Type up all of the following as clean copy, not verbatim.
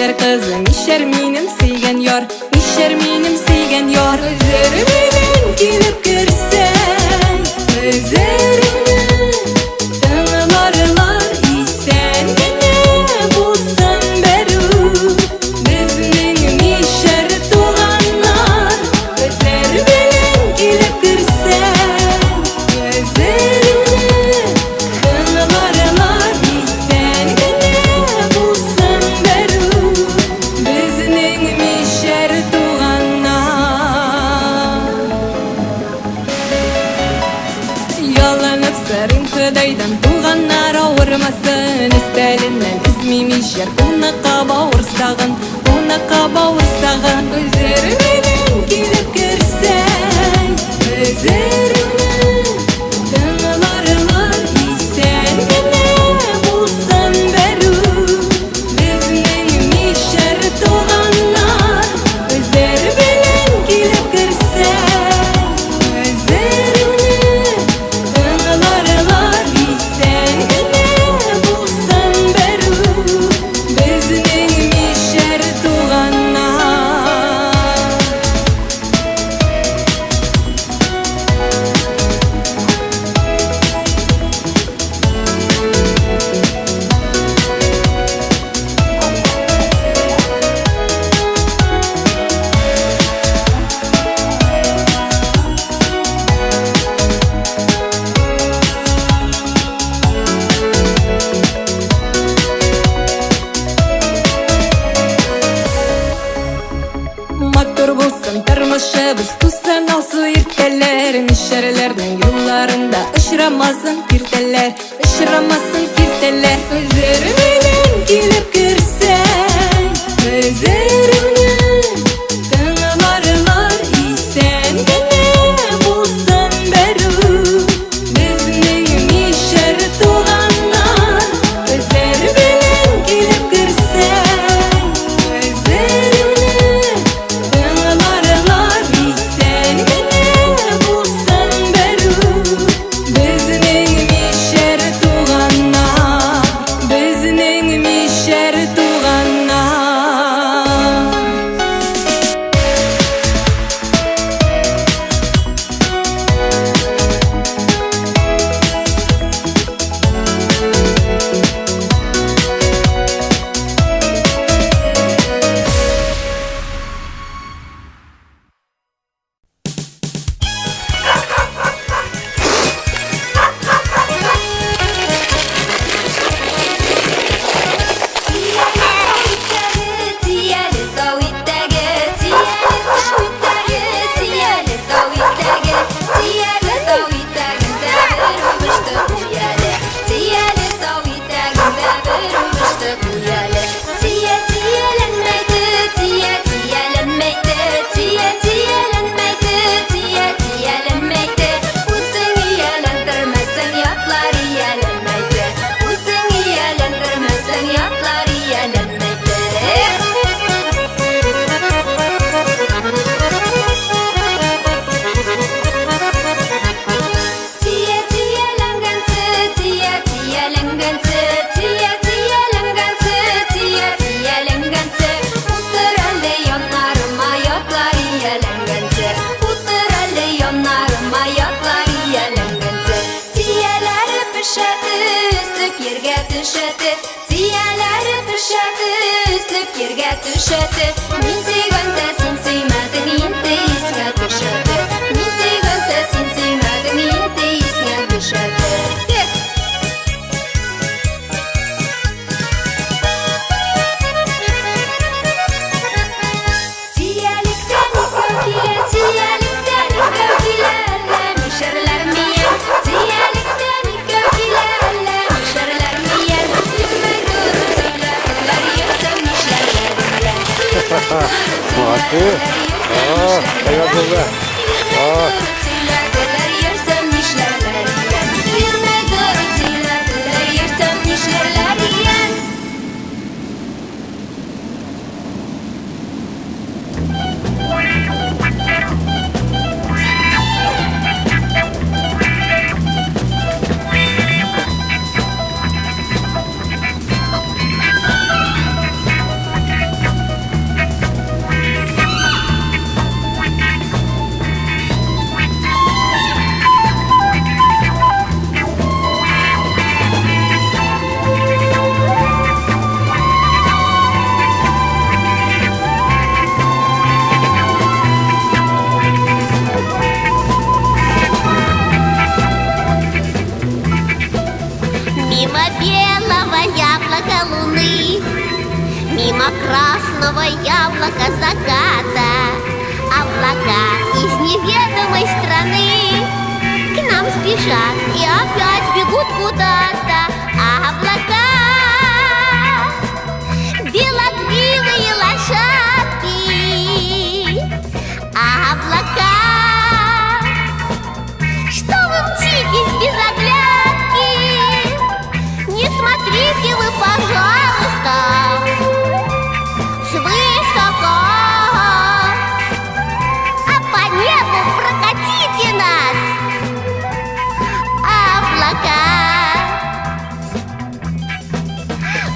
Nişer kızım, nişer minim seygen yor, nişer minim seygen yor. Özlerimden gelip girsen, özlerimni tınılarlar isen gene bulsan beru. Bizning nişer tuğanlar, özlerimden gelip girsen, özlerimni tınılarlar isen gene bulsan beru. Bizning nişer tuğanlar. Yalanıp sarın Xudaydan tuğanlar avurmasın. İstelinden ismi mişer unaqa bağırsağın, unaqa bağırsağın. Özlerimden gelip girsen, özlerimni tınılarlar isen gene bulsan beru. Bizning mişer tuğanlar, özlerimden gelip girsen, özlerimni tınılarlar isen gene bulsan beru. Bizning mişer tuğanlar. Mattur bulsun tırmışыбыз, tutsan alsı irteler. Nişerlerden yollarında ışıramasın kirteler, ışıramasın kirteler. Özlerimden gelip girsen, özlerimni tınılarlar isen gene bulsan beru. Bizning nişer tuğanlar, özlerimden gelip girsen, özlerimni tınılarlar isen gene bulsan beru. Bizning mişer tuğanlar, bizning mişer tuğanlar. Yerga tushadi, men sevganda sen sevmading, endi esga tushadi. Men sevganda sen sevmading, endi esga tushadi. Ziyalikdan ko'kila, ziyalikdan ko'kila, misharlar miyan. Ziyalikdan ko'kila, misharlar miyan. Mati. Kayak juga. розовое яблоко заката. Облака из неведомой страны к нам спешат и опять бегут куда-то. Облака, белокрылые лошадки. Облака, что вы мчитесь без оглядки? Не смотрите вы, пожалуйста, свысока, а по небу прокатите нас, облака.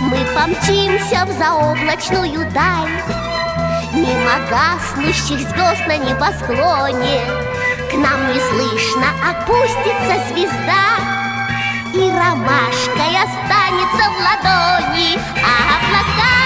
Мы помчимся в заоблачную даль, мимо гаснущих звезд на небосклоне. К нам неслышно опустится звезда, и ромашкой останется в ладони. Облака,